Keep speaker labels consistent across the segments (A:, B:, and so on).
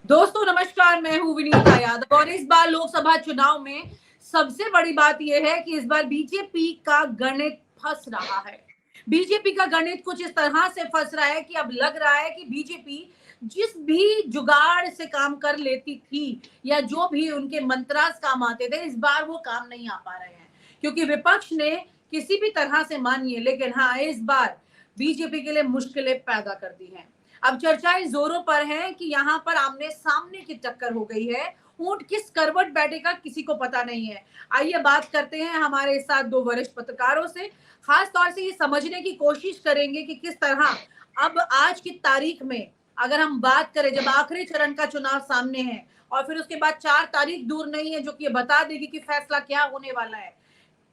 A: दोस्तों नमस्कार, मैं हूं विनीता यादव और इस बार लोकसभा चुनाव में सबसे बड़ी बात यह है कि इस बार बीजेपी का गणित फंस रहा है। बीजेपी का गणित कुछ इस तरह से फंस रहा है कि अब लग रहा है कि बीजेपी जिस भी जुगाड़ से काम कर लेती थी या जो भी उनके मंत्रास काम आते थे, इस बार वो काम नहीं आ पा रहे हैं क्योंकि विपक्ष ने किसी भी तरह से मानिए, लेकिन हाँ, इस बार बीजेपी के लिए मुश्किलें पैदा कर दी हैं। अब चर्चाएं जोरों पर हैं कि यहाँ पर आमने सामने की टक्कर हो गई है। ऊंट किस करवट बैठेगा किसी को पता नहीं है। आइए बात करते हैं हमारे साथ दो वरिष्ठ पत्रकारों से। खास तौर से ये समझने की कोशिश करेंगे कि किस तरह अब आज की तारीख में अगर हम बात करें, जब आखिरी चरण का चुनाव सामने है और फिर उसके बाद 4 तारीख दूर नहीं है जो कि ये बता देगी कि फैसला क्या होने वाला है।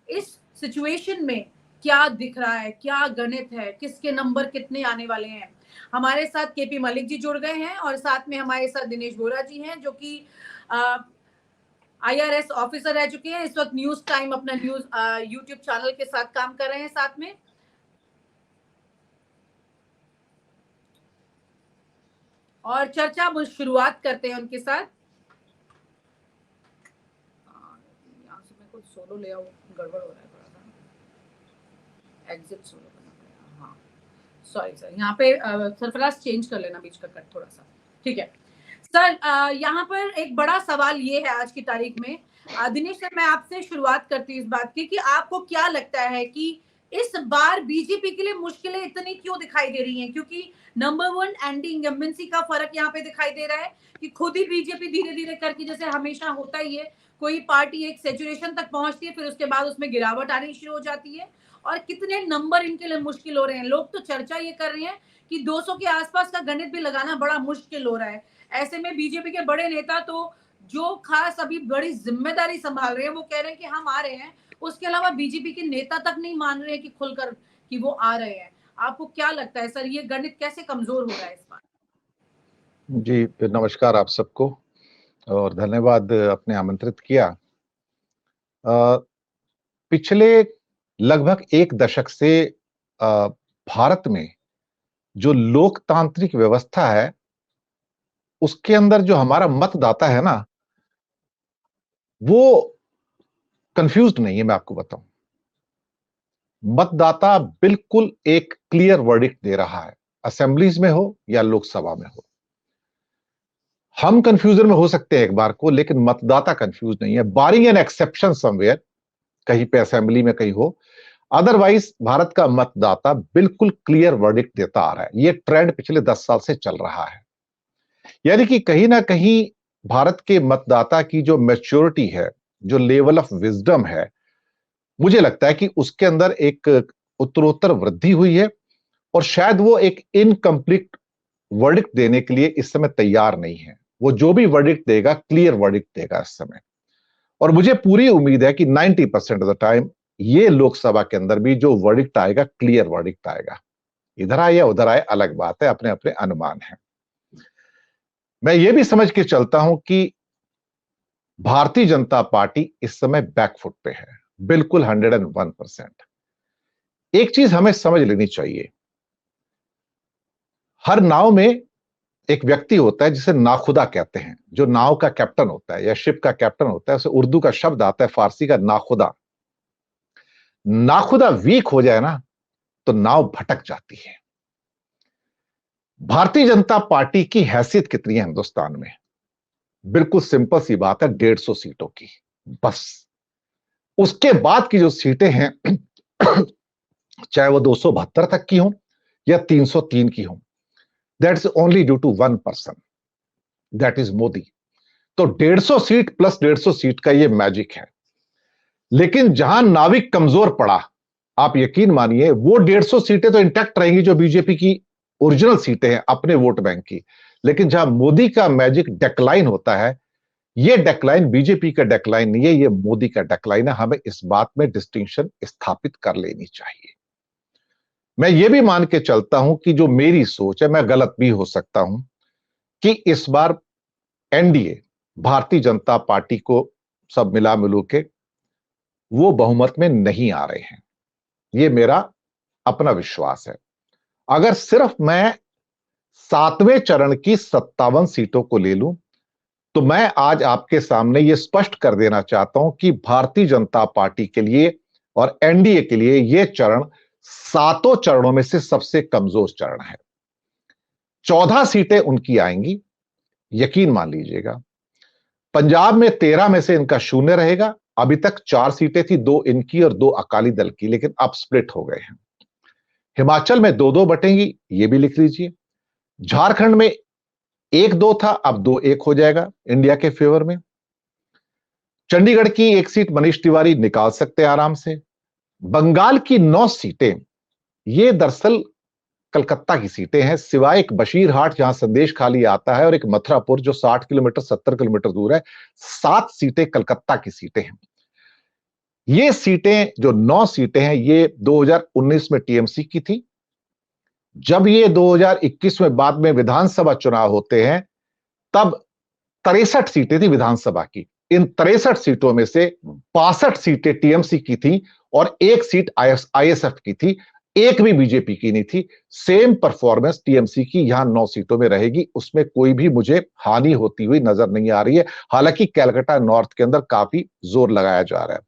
A: इस सिचुएशन में क्या दिख रहा है, क्या गणित है, किसके नंबर कितने आने वाले हैं। हमारे साथ केपी मलिक जी जुड़ गए हैं और साथ में हमारे साथ दिनेश बोरा जी हैं जो कि IRS ऑफिसर रह चुके हैं। इस वक्त न्यूज टाइम अपना न्यूज यूट्यूब चैनल के साथ काम कर रहे हैं साथ में। और चर्चा शुरुआत करते हैं उनके साथ। यहाँ से मैं कुछ सोलो ले आऊं, गड़बड़ हो रहा है थोड़ा सा। एग्जिट सोलो करना पड़ेगा। हाँ सॉरी सर, यहाँ पे सरफराज चेंज कर लेना बीच का कट थोड़ा सा, ठीक है सर। यहाँ पर एक बड़ा सवाल ये है आज की तारीख में। दिनेश सर, मैं आपसे शुरुआत करती हूँ इस बात की कि आपको क्या लगता है कि इस बार बीजेपी के लिए मुश्किलें इतनी क्यों दिखाई दे रही हैं? क्योंकि नंबर वन एंटी इंकम्बेंसी का फर्क यहाँ पे दिखाई दे रहा है कि खुद ही बीजेपी धीरे धीरे करके, जैसे हमेशा होता ही है, कोई पार्टी एक सेचुरेशन तक पहुंचती है, फिर उसके बाद उसमें गिरावट आनी शुरू हो जाती है और कितने नंबर इनके लिए मुश्किल हो रहे हैं। लोग तो चर्चा ये कर रहे हैं कि 200 के आसपास का गणित भी लगाना बड़ा मुश्किल हो रहा है। ऐसे में बीजेपी के बड़े नेता तो जो खास अभी बड़ी जिम्मेदारी संभाल रहे हैं वो कह रहे हैं कि हम आ रहे हैं, उसके अलावा बीजेपी के नेता तक नहीं मान रहे हैं कि खुलकर कि वो आ रहे हैं। आपको क्या लगता है सर, ये गणित कैसे कमजोर हो रहा है इस बार?
B: जी नमस्कार आप सबको और धन्यवाद आपने आमंत्रित किया। पिछले लगभग एक दशक से भारत में जो लोकतांत्रिक व्यवस्था है उसके अंदर जो हमारा मतदाता है ना, वो कंफ्यूज्ड नहीं है। मैं आपको बताऊं, मतदाता बिल्कुल एक क्लियर वर्डिक्ट दे रहा है, असेंबलीज में हो या लोकसभा में हो। हम कंफ्यूजन में हो सकते हैं एक बार को, लेकिन मतदाता कंफ्यूज नहीं है, बारिंग एन एक्सेप्शन समवेयर, कहीं पे असेंबली में कहीं हो। अदरवाइज भारत का मतदाता बिल्कुल क्लियर वर्डिक्ट देता आ रहा है। ये ट्रेंड पिछले 10 साल से चल रहा है। यानी कि कहीं ना कहीं भारत के मतदाता की जो मैच्योरिटी है, जो लेवल ऑफ विजडम है, मुझे लगता है कि उसके अंदर एक उत्तरोत्तर वृद्धि हुई है और शायद वो एक इनकम्प्लीट वर्डिक्ट देने के लिए इस समय तैयार नहीं है। वो जो भी वर्डिक्ट देगा क्लियर वर्डिक्ट देगा इस समय। और मुझे पूरी उम्मीद है कि 90% ऑफ द टाइम ये लोकसभा के अंदर भी जो वर्डिक्ट आएगा क्लियर वर्डिक्ट आएगा। इधर आए या उधर आए अलग बात है, अपने अपने अनुमान है। मैं ये भी समझ के चलता हूं कि भारतीय जनता पार्टी इस समय बैकफुट पे है, बिल्कुल 101%। एक चीज हमें समझ लेनी चाहिए, हर नाव में एक व्यक्ति होता है जिसे नाखुदा कहते हैं, जो नाव का कैप्टन होता है या शिप का कैप्टन होता है। उसे उर्दू का शब्द आता है फारसी का नाखुदा। नाखुदा वीक हो जाए ना तो नाव भटक जाती है। भारतीय जनता पार्टी की हैसियत कितनी है हिंदुस्तान में? बिल्कुल सिंपल सी बात है, 150 सीटों की बस। उसके बाद की जो सीटें हैं चाहे वो 272 तक की हो या 303 की हो, that's only due to one person, that is Modi. तो 150 सीट प्लस 150 सीट का ये मैजिक है। लेकिन जहां नाविक कमजोर पड़ा, आप यकीन मानिए वो 150 सीटें तो इंटैक्ट रहेंगी जो बीजेपी की ओरिजिनल सीटें हैं अपने वोट बैंक की। लेकिन जहां मोदी का मैजिक डेक्लाइन होता है, ये डेक्लाइन बीजेपी का डेक्लाइन नहीं है, ये मोदी का डेक्लाइन है। हमें इस बात में डिस्टिंक्शन स्थापित कर लेनी चाहिए। मैं ये भी मान के चलता हूं कि जो मेरी सोच है, मैं गलत भी हो सकता हूं, कि इस बार एनडीए, भारतीय जनता पार्टी को सब मिला मिलू के वो बहुमत में नहीं आ रहे हैं। ये मेरा अपना विश्वास है। अगर सिर्फ मैं 7वें चरण की 57 सीटों को ले लूं तो मैं आज आपके सामने ये स्पष्ट कर देना चाहता हूं कि भारतीय जनता पार्टी के लिए और एनडीए के लिए ये चरण 7 चरणों में से सबसे कमजोर चरण है। 14 सीटें उनकी आएंगी, यकीन मान लीजिएगा। पंजाब में 13 में से इनका शून्य रहेगा। अभी तक 4 सीटें थी, 2 इनकी और 2 अकाली दल की, लेकिन अब स्प्लिट हो गए हैं। हिमाचल में 2-2 बटेंगी, ये भी लिख लीजिए। झारखंड में 1-2 था, अब 2-1 हो जाएगा इंडिया के फेवर में। चंडीगढ़ की 1 सीट मनीष तिवारी निकाल सकते हैं आराम से। बंगाल की 9 सीटें ये दरअसल कलकत्ता की सीटें हैं, सिवाय एक बशीरहाट जहां संदेश खाली आता है और एक मथुरापुर जो 60 किलोमीटर 70 किलोमीटर दूर है। 7 सीटें कलकत्ता की सीटें हैं। ये सीटें जो 9 सीटें हैं ये 2019 में टीएमसी की थी। जब ये 2021 में बाद में विधानसभा चुनाव होते हैं तब 63 सीटें थी विधानसभा की। इन 63 सीटों में से 62 सीटें टीएमसी की थी और 1 सीट आईएसएफ की थी, एक भी बीजेपी की नहीं थी। सेम परफॉर्मेंस टीएमसी की यहां 9 सीटों में रहेगी, उसमें कोई भी मुझे हानि होती हुई नजर नहीं आ रही है। हालांकि कैलकाटा नॉर्थ के अंदर काफी जोर लगाया जा रहा है।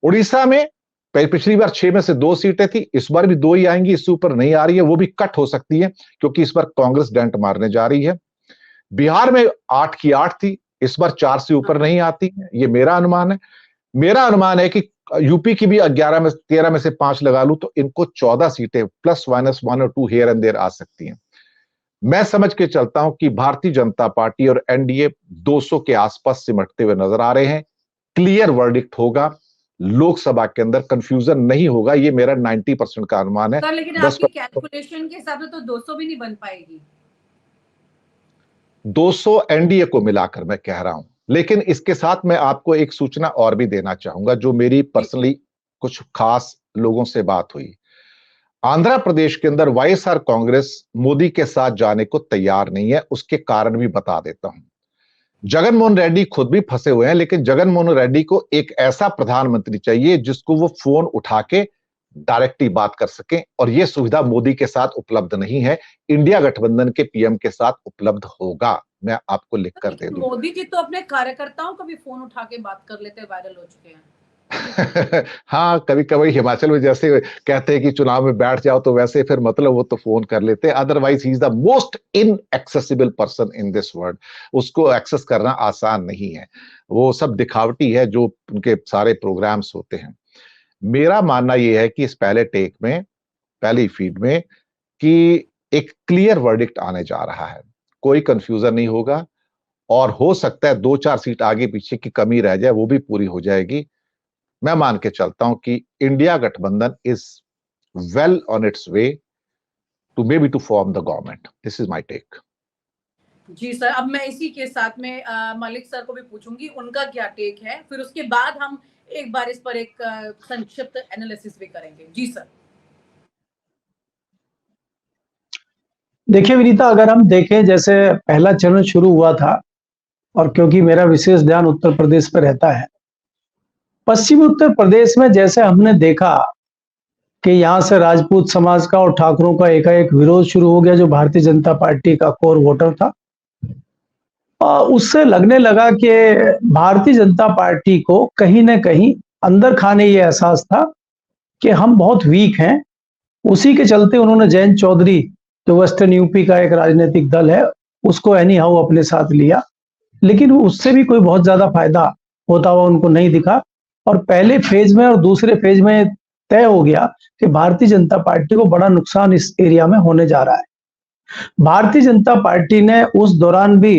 B: उड़ीसा में पिछली बार 6 में से 2 सीटें थी, इस बार भी 2 ही आएंगी, इससे ऊपर नहीं आ रही है। वो भी कट हो सकती है क्योंकि इस बार कांग्रेस डेंट मारने जा रही है। बिहार में 8 की 8 थी, इस बार 4 से ऊपर नहीं आती है, ये मेरा अनुमान है। मेरा अनुमान है कि यूपी की भी 11 में 13 में से 5 लगा लूं तो इनको 14 सीटें प्लस माइनस 1 और 2 हियर एंड देयर आ सकती हैं। मैं समझ के चलता हूं कि भारतीय जनता पार्टी और एनडीए 200 के आसपास सिमटते हुए नजर आ रहे हैं। क्लियर वर्डिक्ट होगा लोकसभा के अंदर, कंफ्यूजन नहीं होगा, ये मेरा 90% का अनुमान है।
A: सर लेकिन आपकी कैलकुलेशन के हिसाब से तो 200 भी नहीं बन पाएगी।
B: 200 एनडीए को मिलाकर मैं कह रहा हूं, लेकिन इसके साथ मैं आपको एक सूचना और भी देना चाहूंगा जो मेरी पर्सनली कुछ खास लोगों से बात हुई। आंध्र प्रदेश के अंदर वाईएसआर कांग्रेस मोदी के साथ जाने को तैयार नहीं है, उसके कारण भी बता देता हूं। जगनमोहन रेड्डी खुद भी फंसे हुए हैं, लेकिन जगनमोहन रेड्डी को एक ऐसा प्रधानमंत्री चाहिए जिसको वो फोन उठा के डायरेक्टली बात कर सके, और यह सुविधा मोदी के साथ उपलब्ध नहीं है। इंडिया गठबंधन के पीएम के साथ उपलब्ध होगा, मैं आपको लिख कर दे दूं।
A: मोदी जी तो अपने कार्यकर्ताओं को भी फोन उठा के बात कर लेते, वायरल हो चुके हैं।
B: हाँ, कभी कभी हिमाचल में जैसे कहते हैं कि चुनाव में बैठ जाओ तो वैसे फिर मतलब वो तो फोन कर लेते हैं। Otherwise he is the most inaccessible person in this world. उसको एक्सेस करना आसान नहीं है, वो सब दिखावटी है जो उनके सारे प्रोग्राम्स होते हैं। मेरा मानना यह है कि इस पहले टेक में, पहली फीड में, कि एक क्लियर वर्डिक्ट आने जा रहा है, कोई कंफ्यूजन नहीं होगा, और हो सकता है 2-4 सीट आगे पीछे की कमी रह जाए, वो भी पूरी हो जाएगी। मैं मान के चलता हूं कि इंडिया गठबंधन is well on its way to may be to form the government. This is my take.
A: जी सर, अब मैं इसी के साथ में मलिक सर को भी पूछूंगी उनका क्या टेक है, फिर उसके बाद हम एक बार इस पर एक संक्षिप्त एनालिसिस भी करेंगे। जी सर।
C: देखिए विनीता, अगर हम देखें जैसे पहला चरण शुरू हुआ था, और क्योंकि मेरा विशेष ध्यान उत्तर प्रदेश पर रहता है, पश्चिमी उत्तर प्रदेश में जैसे हमने देखा कि यहाँ से राजपूत समाज का और ठाकुरों का एकाएक विरोध शुरू हो गया, जो भारतीय जनता पार्टी का कोर वोटर था। उससे लगने लगा कि भारतीय जनता पार्टी को कहीं ना कहीं अंदर खाने ये एहसास था कि हम बहुत वीक हैं। उसी के चलते उन्होंने जयंत चौधरी, जो वेस्टर्न यूपी का एक राजनीतिक दल है, उसको एनी हाउ अपने साथ लिया, लेकिन उससे भी कोई बहुत ज्यादा फायदा होता हुआ उनको नहीं दिखा। और पहले फेज में और दूसरे फेज में तय हो गया कि भारतीय जनता पार्टी को बड़ा नुकसान इस एरिया में होने जा रहा है। भारतीय जनता पार्टी ने उस दौरान भी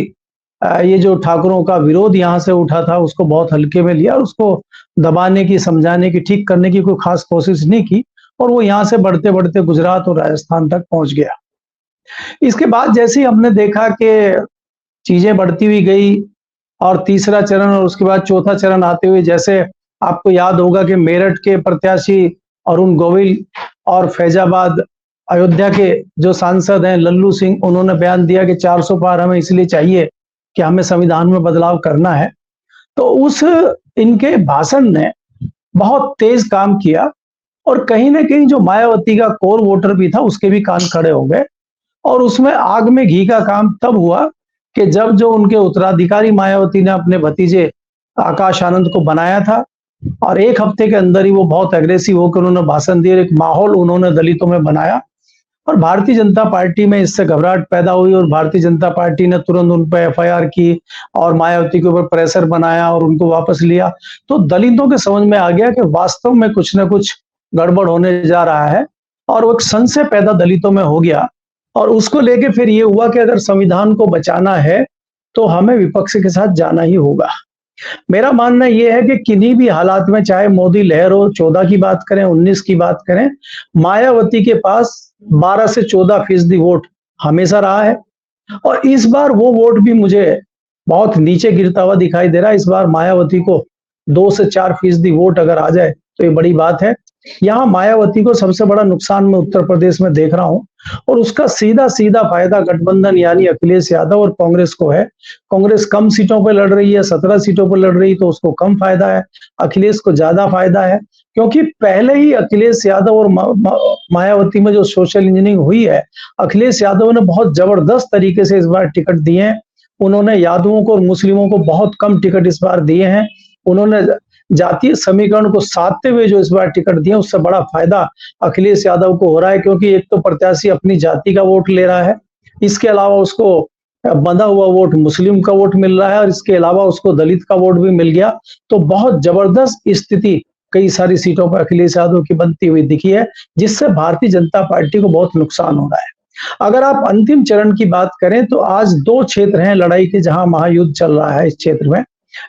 C: ये जो ठाकुरों का विरोध यहाँ से उठा था उसको बहुत हल्के में लिया, और उसको दबाने की, समझाने की, ठीक करने की कोई खास कोशिश नहीं की, और वो यहाँ से बढ़ते बढ़ते गुजरात और राजस्थान तक पहुंच गया। इसके बाद जैसे ही हमने देखा कि चीजें बढ़ती हुई गई और तीसरा चरण और उसके बाद चौथा चरण आते हुए, जैसे आपको याद होगा कि मेरठ के प्रत्याशी अरुण गोविल और फैजाबाद अयोध्या के जो सांसद हैं लल्लू सिंह, उन्होंने बयान दिया कि 400 पार हमें इसलिए चाहिए कि हमें संविधान में बदलाव करना है। तो उस इनके भाषण ने बहुत तेज काम किया, और कहीं ना कहीं जो मायावती का कोर वोटर भी था उसके भी कान खड़े हो गए, और उसमें आग में घी का काम तब हुआ कि जब जो उनके उत्तराधिकारी मायावती ने अपने भतीजे आकाश आनंद को बनाया था और एक हफ्ते के अंदर ही वो बहुत एग्रेसिव होकर उन्होंने भाषण दिए, एक माहौल उन्होंने दलितों में बनाया और भारतीय जनता पार्टी में इससे घबराहट पैदा हुई और भारतीय जनता पार्टी ने तुरंत उन पर एफआईआर की और मायावती के ऊपर प्रेशर बनाया और उनको वापस लिया। तो दलितों के समझ में आ गया कि वास्तव में कुछ न कुछ गड़बड़ होने जा रहा है और वो एक संशय पैदा दलितों में हो गया और उसको लेके फिर ये हुआ कि अगर संविधान को बचाना है तो हमें विपक्ष के साथ जाना ही होगा। मेरा मानना यह है कि किन्हीं भी हालात में, चाहे मोदी लहर हो, 14 की बात करें, 19 की बात करें, मायावती के पास 12 से 14% वोट हमेशा रहा है और इस बार वो वोट भी मुझे बहुत नीचे गिरता हुआ दिखाई दे रहा है। इस बार मायावती को 2 से 4% वोट अगर आ जाए तो ये बड़ी बात है। यहाँ मायावती को सबसे बड़ा नुकसान मैं उत्तर प्रदेश में देख रहा हूं और उसका सीधा सीधा फायदा गठबंधन यानी अखिलेश यादव और कांग्रेस को है। कांग्रेस कम सीटों पर लड़ रही है, 17 सीटों पर लड़ रही, तो उसको कम फायदा है, अखिलेश को ज्यादा फायदा है क्योंकि पहले ही अखिलेश यादव और मायावती में जो सोशल इंजीनियरिंग हुई है, अखिलेश यादव ने बहुत जबरदस्त तरीके से इस बार टिकट दिए हैं। उन्होंने यादवों को और मुस्लिमों को बहुत कम टिकट इस बार दिए हैं। उन्होंने जातीय समीकरण को साधते हुए जो इस बार टिकट दिए, उससे बड़ा फायदा अखिलेश यादव को हो रहा है क्योंकि एक तो प्रत्याशी अपनी जाति का वोट ले रहा है, इसके अलावा उसको बंधा हुआ वोट मुस्लिम का वोट मिल रहा है और इसके अलावा उसको दलित का वोट भी मिल गया। तो बहुत जबरदस्त स्थिति कई सारी सीटों पर अखिलेश यादव की बनती हुई दिखी है, जिससे भारतीय जनता पार्टी को बहुत नुकसान हो रहा है। अगर आप अंतिम चरण की बात करें तो आज 2 क्षेत्र हैं लड़ाई के जहां महायुद्ध चल रहा है इस क्षेत्र में।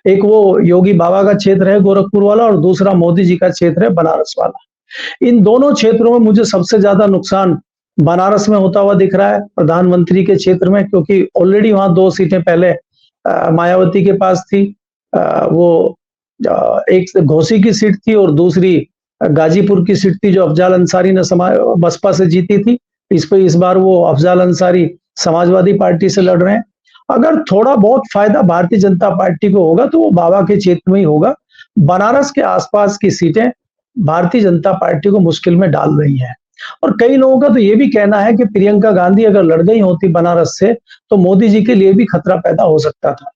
C: एक वो योगी बाबा का क्षेत्र है गोरखपुर वाला और दूसरा मोदी जी का क्षेत्र है बनारस वाला। इन दोनों क्षेत्रों में मुझे सबसे ज्यादा नुकसान बनारस में होता हुआ दिख रहा है, प्रधानमंत्री के क्षेत्र में, क्योंकि ऑलरेडी वहां 2 सीटें पहले मायावती के पास थी। वो एक घोसी की सीट थी और दूसरी गाजीपुर की सीट थी जो अफजाल अंसारी ने बसपा से जीती थी। इस बार वो अफजाल अंसारी समाजवादी पार्टी से लड़ रहे हैं। अगर थोड़ा बहुत फायदा भारतीय जनता पार्टी को होगा तो वो बाबा के क्षेत्र में ही होगा। बनारस के आसपास की सीटें भारतीय जनता पार्टी को मुश्किल में डाल रही हैं और कई लोगों का तो ये भी कहना है कि प्रियंका गांधी अगर लड़ गई होती बनारस से तो मोदी जी के लिए भी खतरा पैदा हो सकता था,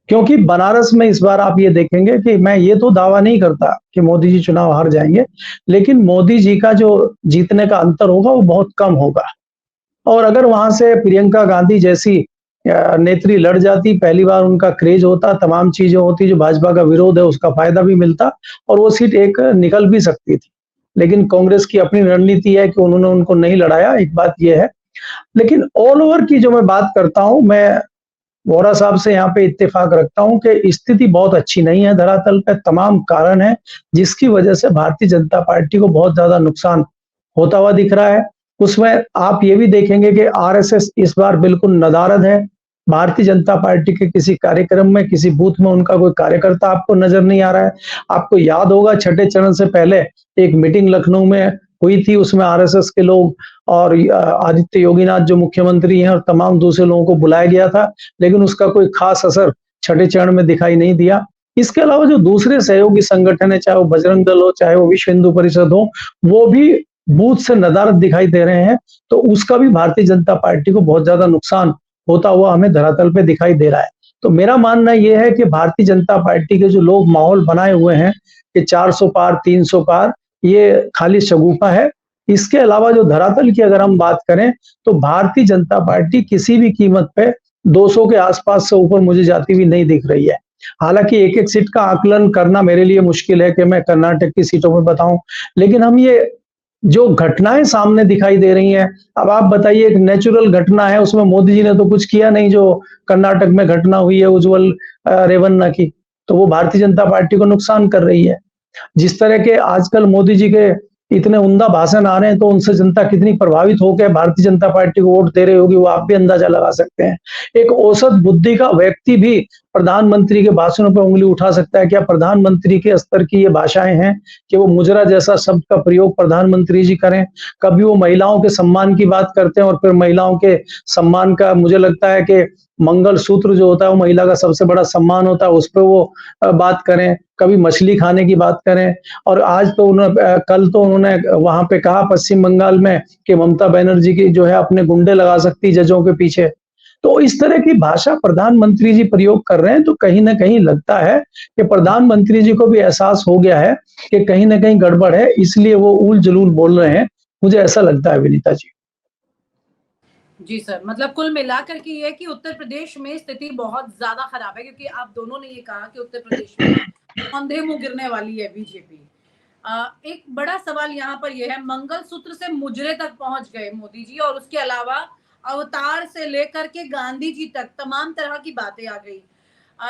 C: क्योंकि बनारस में इस बार आप ये देखेंगे कि मैं ये तो दावा नहीं करता कि मोदी जी चुनाव हार जाएंगे, लेकिन मोदी जी का जो जीतने का अंतर होगा वो बहुत कम होगा। और अगर वहां से प्रियंका गांधी जैसी नेत्री लड़ जाती, पहली बार उनका क्रेज होता, तमाम चीजें होती, जो भाजपा का विरोध है उसका फायदा भी मिलता और वो सीट एक निकल भी सकती थी। लेकिन कांग्रेस की अपनी रणनीति है कि उन्होंने उनको नहीं लड़ाया, एक बात यह है। लेकिन ऑल ओवर की जो मैं बात करता हूं, मैं वोरा साहब से यहाँ पे इत्तेफाक रखता हूं कि स्थिति बहुत अच्छी नहीं है धरातल पे। तमाम कारण है जिसकी वजह से भारतीय जनता पार्टी को बहुत ज्यादा नुकसान होता हुआ दिख रहा है। उसमें आप ये भी देखेंगे कि आरएसएस इस बार बिल्कुल नदारद है। भारतीय जनता पार्टी के किसी कार्यक्रम में, किसी बूथ में उनका कोई कार्यकर्ता आपको नजर नहीं आ रहा है। आपको याद होगा छठे चरण से पहले एक मीटिंग लखनऊ में हुई थी, उसमें आरएसएस के लोग और आदित्य योगीनाथ जो मुख्यमंत्री हैं और तमाम दूसरे लोगों को बुलाया गया था, लेकिन उसका कोई खास असर छठे चरण में दिखाई नहीं दिया। इसके अलावा जो दूसरे सहयोगी संगठन है, चाहे वो बजरंग दल हो, चाहे वो विश्व हिंदू परिषद हो, वो भी बूथ से नदारद दिखाई दे रहे हैं। तो उसका भी भारतीय जनता पार्टी को बहुत ज्यादा नुकसान होता हुआ हमें धरातल पे दिखाई दे रहा है। तो मेरा मानना यह है कि भारतीय जनता पार्टी के जो लोग माहौल बनाए हुए हैं कि 400 पार 300 पार, ये खाली शगुफा है। इसके अलावा जो धरातल की अगर हम बात करें तो भारतीय जनता पार्टी किसी भी कीमत पे 200 के आसपास से ऊपर मुझे जाती हुई नहीं दिख रही है। हालांकि एक एक सीट का आकलन करना मेरे लिए मुश्किल है कि मैं कर्नाटक की सीटों पर बताऊं, लेकिन हम ये जो घटनाएं सामने दिखाई दे रही हैं, अब आप बताइए, एक नेचुरल घटना है, उसमें मोदी जी ने तो कुछ किया नहीं। जो कर्नाटक में घटना हुई है उज्जवल रेवन्ना की, तो वो भारतीय जनता पार्टी को नुकसान कर रही है। जिस तरह के आजकल मोदी जी के इतने उम्दा भाषण आ रहे हैं, तो उनसे जनता कितनी प्रभावित होकर भारतीय जनता पार्टी को वोट दे रही होगी, वो आप भी अंदाजा लगा सकते हैं। एक औसत बुद्धि का व्यक्ति भी प्रधानमंत्री के भाषणों पर उंगली उठा सकता है। क्या प्रधानमंत्री के स्तर की ये भाषाएं हैं कि वो मुजरा जैसा शब्द का प्रयोग प्रधानमंत्री जी करें? कभी वो महिलाओं के सम्मान की बात करते हैं और फिर महिलाओं के सम्मान का, मुझे लगता है कि मंगल सूत्र जो होता है वो महिला का सबसे बड़ा सम्मान होता है, उस पर वो बात करें। कभी मछली खाने की बात करें। और आज तो कल तो उन्होंने वहां पे कहा पश्चिम बंगाल में कि ममता बनर्जी की जो है अपने गुंडे लगा सकती जजों के पीछे। तो इस तरह की भाषा प्रधानमंत्री जी प्रयोग कर रहे हैं, तो कहीं ना कहीं लगता है कि प्रधानमंत्री जी को भी एहसास हो गया है कि कहीं ना कहीं गड़बड़ है, इसलिए वो उल जलूल बोल रहे हैं। मुझे ऐसा लगता है विनीता जी।
A: जी सर, मतलब कुल मिलाकर के ये कि उत्तर प्रदेश में स्थिति बहुत ज्यादा खराब है, क्योंकि आप दोनों ने ये कहा कि उत्तर प्रदेश में औंधे मुंह गिरने वाली है बीजेपी। एक बड़ा सवाल यहाँ पर यह है, मंगलसूत्र से मुजरे तक पहुंच गए मोदी जी, और उसके अलावा अवतार से लेकर के गांधी जी तक तमाम तरह की बातें आ गई।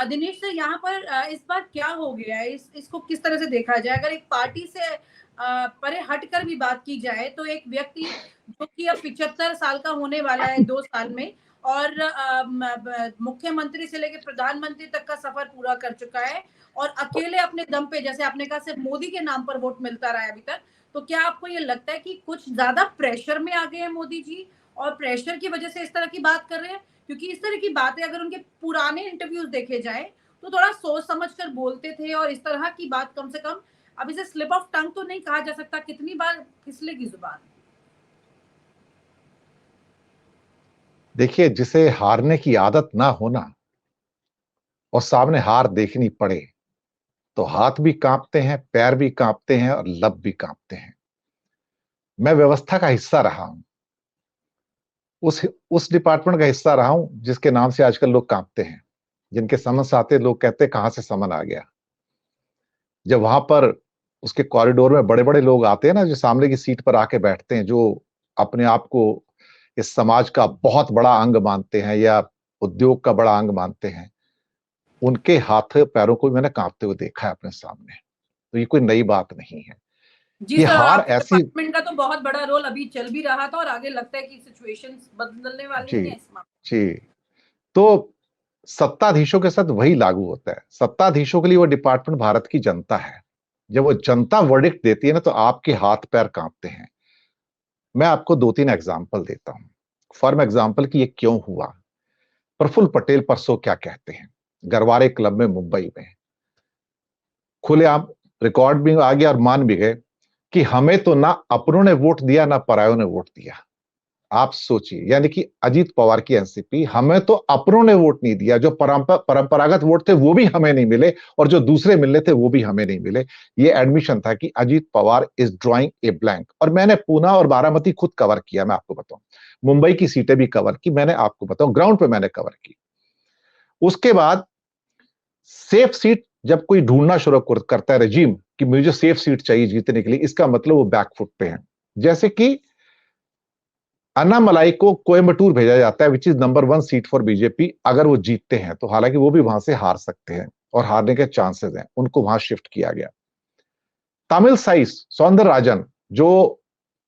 A: दिनेश सर, यहाँ पर इस बार क्या हो गया है, इसको किस तरह से देखा जाए? अगर एक पार्टी से परे हटकर भी बात की जाए, तो एक व्यक्ति जो कि अब 75 साल का होने वाला है 2 साल में, और मुख्यमंत्री से लेकर प्रधानमंत्री तक का सफर पूरा कर चुका है, और अकेले अपने दम पे, जैसे आपने कहा, सिर्फ मोदी के नाम पर वोट मिलता रहा है अभी तक। तो क्या आपको ये लगता है कि कुछ ज्यादा प्रेशर में आ गए हैं मोदी जी, और प्रेशर की वजह से इस तरह की बात कर रहे हैं? क्योंकि इस तरह की बातें अगर उनके पुराने इंटरव्यूज देखे जाए, तो थोड़ा सोच समझ कर बोलते थे, और इस तरह की बात कम से कम, अब इसे स्लिप ऑफ टंग तो नहीं कहा जा सकता, कितनी बार फिसलेगी जुबान?
B: देखिए, जिसे हारने की आदत ना होना और सामने हार देखनी पड़े, तो हाथ भी कांपते हैं, पैर भी कांपते हैं और लब भी कांपते हैं। मैं व्यवस्था का हिस्सा रहा हूं, उस डिपार्टमेंट का हिस्सा रहा हूं जिसके नाम से आजकल लोग कांपते हैं। जिनके समझ आते, लोग कहते हैं कहां से समन आ गया। जब वहां पर उसके कॉरिडोर में बड़े बड़े लोग आते हैं ना, जो सामने की सीट पर आके बैठते हैं, जो अपने आप को इस समाज का बहुत बड़ा अंग मानते हैं या उद्योग का बड़ा अंग मानते हैं, उनके हाथ पैरों को मैंने कांपते हुए देखा है अपने सामने। तो ये कोई नई बात नहीं है।
A: जी
B: ये
A: सर,
B: हार
A: आपके
B: ऐसी,
A: डिपार्टमेंट का तो बहुत बड़ा रोल अभी चल भी रहा था, और आगे लगता है कि सिचुएशंस बदलने वाली
B: जी
A: हैं इस मामले।
B: जी, तो सत्ताधीशों के साथ वही लागू होता है। सत्ताधीशों के लिए वो डिपार्टमेंट भारत की जनता है। जब वो जनता वर्डिक्ट देती है ना, तो आपके हाथ पैर कांपते हैं। मैं आपको 2-3 एग्जाम्पल देता हूं, फॉर एग्जाम्पल कि ये क्यों हुआ। प्रफुल्ल पटेल परसों क्या कहते हैं गरवारे क्लब में मुंबई में, खुलेआम रिकॉर्ड भी आ गया और मान भी गए कि हमें तो ना अपनों ने वोट दिया ना परायों ने वोट दिया। आप सोचिए, यानी कि अजीत पवार की एनसीपी, हमें तो अपनों ने वोट नहीं दिया, जो परंपरागत वोट थे वो भी हमें नहीं मिले, और जो दूसरे मिलने थे वो भी हमें नहीं मिले। ये एडमिशन था कि Ajit Pawar is drawing a blank. और मैंने पूना और बारामती खुद कवर किया, मैं आपको बताऊं, मुंबई की सीटें भी कवर की मैंने, आपको बताऊं ग्राउंड पे मैंने कवर की। उसके बाद सेफ सीट जब कोई ढूंढना शुरू करता है रेजिम कि मुझे सेफ सीट चाहिए जीतने के लिए, इसका मतलब वो बैकफुट पे है। जैसे कि अन्नामलाई को कोयम्बटूर भेजा जाता है, which is number 1 seat for BJP, अगर वो जीतते हैं तो। हालांकि वो भी वहां से हार सकते हैं और हारने के चांसेस हैं, उनको वहां शिफ्ट किया गया। तमिल साइस सौंदरराजन, जो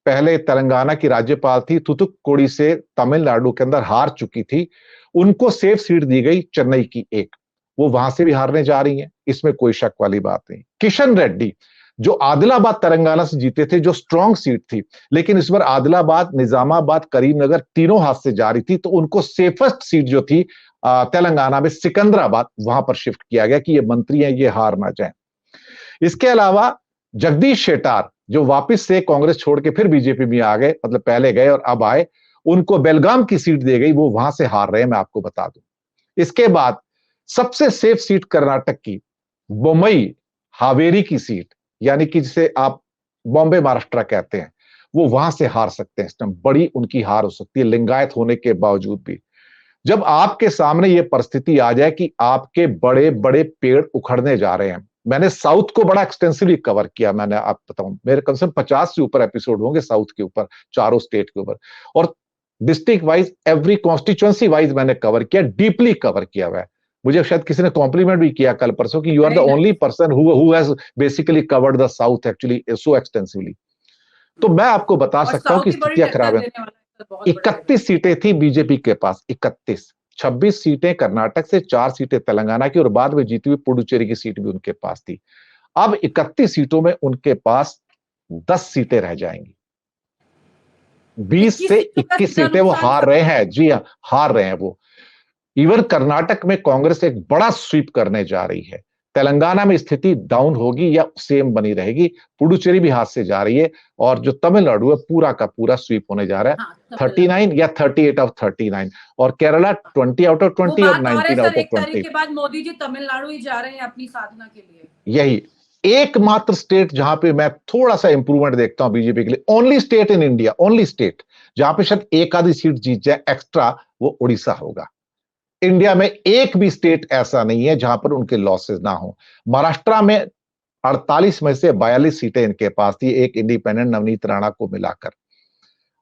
B: पहले तेलंगाना की राज्यपाल थी, थुथुक्कोडी से तमिलनाडु के अंदर हार चुकी थी, उनको सेफ सीट दी गई चेन्नई की एक। वो वहां से भी हारने जा रही हैं, इसमें कोई शक वाली बात नहीं। किशन रेड्डी, जो आदिलाबाद तेलंगाना से जीते थे, जो स्ट्रांग सीट थी, लेकिन इस बार आदिलाबाद, निजामाबाद, करीमनगर तीनों हाथ से जा रही थी, तो उनको सेफेस्ट सीट जो थी तेलंगाना में सिकंदराबाद, वहां पर शिफ्ट किया गया कि ये मंत्री हैं, ये हार ना जाए। इसके अलावा जगदीश शेट्टार, जो वापस से कांग्रेस छोड़ के फिर बीजेपी में आ गए, मतलब पहले गए और अब आए, उनको बेलगाम की सीट दी गई, वो वहां से हार रहे हैं, मैं आपको बता दूं। इसके बाद सबसे सेफ सीट कर्नाटक की बोम्बई हावेरी की सीट, यानी कि जिसे आप बॉम्बे महाराष्ट्र कहते हैं, वो वहां से हार सकते हैं। इस टाइम बड़ी उनकी हार हो सकती है, लिंगायत होने के बावजूद भी। जब आपके सामने ये परिस्थिति आ जाए कि आपके बड़े बड़े पेड़ उखड़ने जा रहे हैं, मैंने साउथ को बड़ा एक्सटेंसिवली कवर किया, मैंने आप बताऊं, मेरे कम से कम 50 से ऊपर एपिसोड होंगे साउथ के ऊपर, चारों स्टेट के ऊपर, और district wise, every constituency wise मैंने कवर किया, डीपली कवर किया हुआ है। मुझे शायद किसी ने कॉम्प्लीमेंट भी किया कल परसों कि you are the only person who has basically covered the south actually so extensively. तो मैं आपको बता सकता हूं कि स्थितियां खराब है। 31 सीटें थी बीजेपी के पास, 31, 26 सीटें कर्नाटक से, 4 सीटें तेलंगाना की, और बाद में जीती हुई पुडुचेरी की सीट भी उनके पास थी। अब 31 सीटों में उनके पास 10 सीटें रह जाएंगी। 20 से 21 सीटें वो हार रहे हैं। जी हाँ, हार रहे हैं वो। इवन कर्नाटक में कांग्रेस एक बड़ा स्वीप करने जा रही है। तेलंगाना में स्थिति डाउन होगी या सेम बनी रहेगी? पुडुचेरी भी हाथ से जा रही है और जो तमिलनाडु है पूरा का पूरा स्वीप होने जा रहा है।
A: हाँ,
B: 39 या 38 ऑफ 39 और केरला 20 आउट ऑफ 20 और 19 आउट ऑफ 20।
A: 1 तारीख के बाद मोदी जी तमिलनाडु ही जा रहे हैं अपनी साधना के लिए।
B: यही एकमात्र स्टेट जहां पे मैं थोड़ा सा इंप्रूवमेंट देखता हूं बीजेपी के लिए, only state in India, only state जहां पे शायद एक आधी सीट जीत जाए एक्स्ट्रा, वो उड़ीसा होगा। इंडिया में एक भी स्टेट ऐसा नहीं है जहां पर उनके लॉसेस ना हो। महाराष्ट्र में 48 में से 42 सीटें इनके पास थी, एक इंडिपेंडेंट नवनीत राणा को मिलाकर।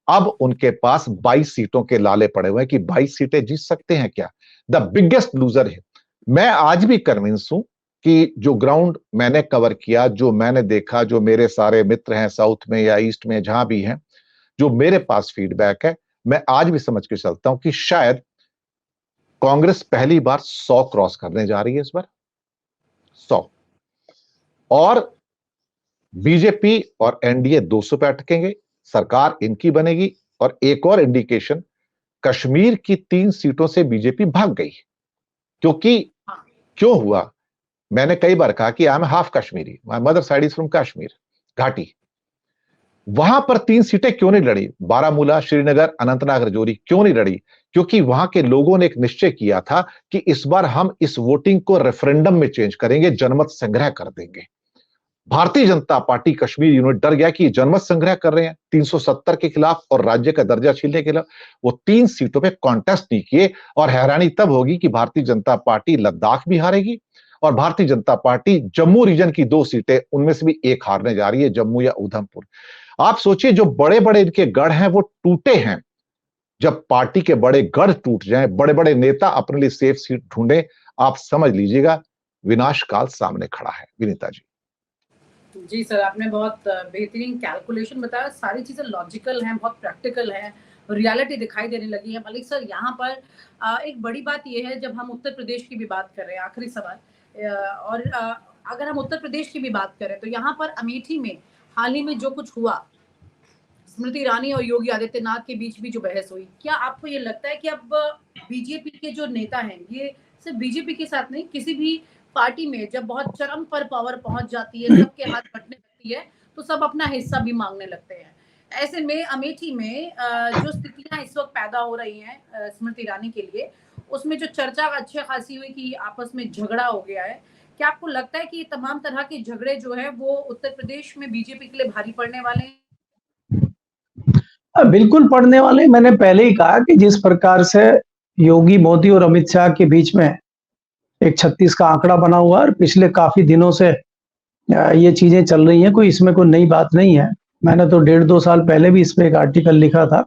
B: अब उनके पास 22 सीटों के लाले पड़े हुए हैं कि 22 सीटें जीत सकते हैं क्या? द बिगेस्ट लूजर है। मैं आज भी कन्विंस हूं कि जो ग्राउंड मैंने कवर किया, जो मैंने देखा, जो मेरे सारे मित्र हैं साउथ में या ईस्ट में जहां भी हैं, जो मेरे पास फीडबैक है, मैं आज भी समझ के चलता हूं कि शायद कांग्रेस पहली बार 100 क्रॉस करने जा रही है इस बार, 100, और बीजेपी और एनडीए 200 पे अटकेंगे, सरकार इनकी बनेगी। और एक और इंडिकेशन, कश्मीर की 3 सीटों से बीजेपी भाग गई। क्योंकि क्यों हुआ? मैंने कई बार कहा कि I am half Kashmiri, my mother side is from Kashmir घाटी। वहां पर 3 सीटें क्यों नहीं लड़ी? बारामूला, श्रीनगर, अनंतनाग, रजौरी क्यों नहीं लड़ी? क्योंकि वहां के लोगों ने एक निश्चय किया था कि इस बार हम इस वोटिंग को रेफरेंडम में चेंज करेंगे, जनमत संग्रह कर देंगे। भारतीय जनता पार्टी कश्मीर यूनिट डर गया कि जनमत संग्रह कर रहे हैं 370 के खिलाफ और राज्य का दर्जा छीनने के खिलाफ। वो 3 सीटों पे कॉन्टेस्ट नहीं किए और हैरानी तब होगी कि भारतीय जनता पार्टी लद्दाख भी हारेगी और भारतीय जनता पार्टी जम्मू रीजन की 2 सीटें, उनमें से भी एक हारने जा रही है, जम्मू या उधमपुर। आप सोचिए, जो बड़े बड़े इनके गढ़ हैं वो टूटे हैं। जब पार्टी के बड़े गढ़ टूट जाएं, बड़े बड़े नेता अपने लिए सेफ सीट ढूंढे, आप समझ लीजिएगा विनाश काल सामने खड़ा है। विनीता जी।
A: जी सर, आपने बहुत बेहतरीन कैलकुलेशन बताया, सारी चीजें लॉजिकल हैं, बहुत प्रैक्टिकल हैं, रियलिटी दिखाई देने लगी है। मलिक सर, यहाँ पर एक बड़ी बात यह है, जब हम उत्तर प्रदेश की भी बात कर रहे हैं, आखिरी सवाल, और अगर हम उत्तर प्रदेश की भी बात करें तो यहाँ पर अमेठी में हाल ही में जो कुछ हुआ, स्मृति ईरानी और योगी आदित्यनाथ के बीच भी जो बहस हुई, क्या आपको ये लगता है कि अब बीजेपी के जो नेता हैं, ये सिर्फ बीजेपी के साथ नहीं, किसी भी पार्टी में जब बहुत चरम पर पावर पहुंच जाती है, सबके हाथ बंटने लगती है, तो सब अपना हिस्सा भी मांगने लगते हैं। ऐसे में अमेठी में जो स्थितियां इस वक्त पैदा हो रही हैं स्मृति ईरानी के लिए, उसमें जो चर्चा अच्छी खासी हुई कि आपस में झगड़ा हो गया है, क्या आपको लगता है कि तमाम तरह के झगड़े जो है वो उत्तर प्रदेश में बीजेपी के लिए भारी पड़ने वाले हैं?
C: बिल्कुल पड़ने वाले। मैंने पहले ही कहा कि जिस प्रकार से योगी, मोदी और अमित शाह के बीच में एक 36 का आंकड़ा बना हुआ है और पिछले काफी दिनों से ये चीजें चल रही हैं, कोई इसमें कोई नई बात नहीं है। मैंने तो 1.5-2 साल पहले भी इस पे एक आर्टिकल लिखा था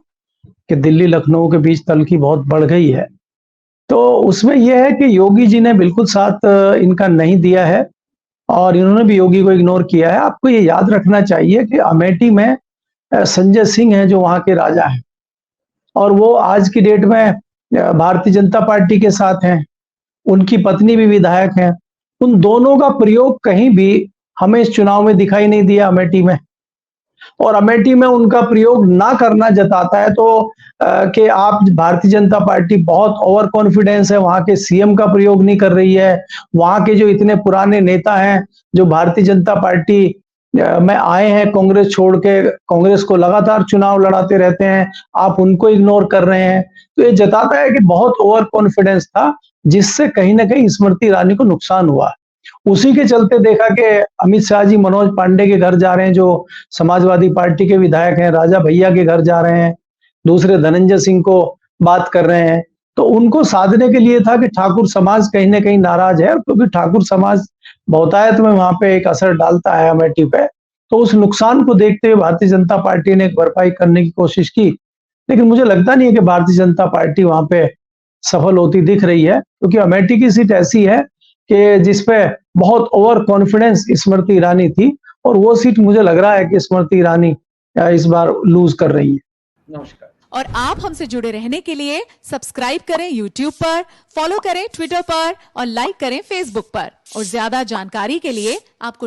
C: कि दिल्ली लखनऊ के बीच तल्खी बहुत बढ़ गई है। तो उसमें यह है कि योगी जी ने बिल्कुल साथ इनका नहीं दिया है और इन्होंने भी योगी को इग्नोर किया है। आपको ये याद रखना चाहिए कि अमेठी में संजय सिंह हैं जो वहां के राजा हैं और वो आज की डेट में भारतीय जनता पार्टी के साथ हैं। उनकी पत्नी भी विधायक हैं। उन दोनों का प्रयोग कहीं भी हमें इस चुनाव में दिखाई नहीं दिया अमेठी में, और अमेठी में उनका प्रयोग ना करना जताता है तो कि आप भारतीय जनता पार्टी बहुत ओवर कॉन्फिडेंस है, वहां के सीएम का प्रयोग नहीं कर रही है, वहां के जो इतने पुराने नेता हैं जो भारतीय जनता पार्टी में आए हैं कांग्रेस छोड़ के, कांग्रेस को लगातार चुनाव लड़ाते रहते हैं, आप उनको इग्नोर कर रहे हैं। तो ये जताता है कि बहुत ओवर कॉन्फिडेंस था, जिससे कहीं ना कहीं स्मृति ईरानी को नुकसान हुआ। उसी के चलते देखा कि अमित शाह जी मनोज पांडे के घर जा रहे हैं, जो समाजवादी पार्टी के विधायक हैं, राजा भैया के घर जा रहे हैं, दूसरे धनंजय सिंह को बात कर रहे हैं। तो उनको साधने के लिए था कि ठाकुर समाज कहीं ना कहीं नाराज है, क्योंकि ठाकुर समाज बहुतायत में वहां पे एक असर डालता है अमेठी पे। तो उस नुकसान को देखते हुए भारतीय जनता पार्टी ने एक भरपाई करने की कोशिश की, लेकिन मुझे लगता नहीं है कि भारतीय जनता पार्टी वहां पे सफल होती दिख रही है, क्योंकि अमेठी की सीट ऐसी है कि जिसपे बहुत ओवर कॉन्फिडेंस स्मृति ईरानी थी और वो सीट मुझे लग रहा है कि स्मृति ईरानी इस बार लूज कर रही है।
B: नमस्कार।
D: और आप हमसे जुड़े रहने के लिए सब्सक्राइब करें YouTube पर, फॉलो करें Twitter पर और लाइक करें Facebook पर। और ज्यादा जानकारी के लिए आपको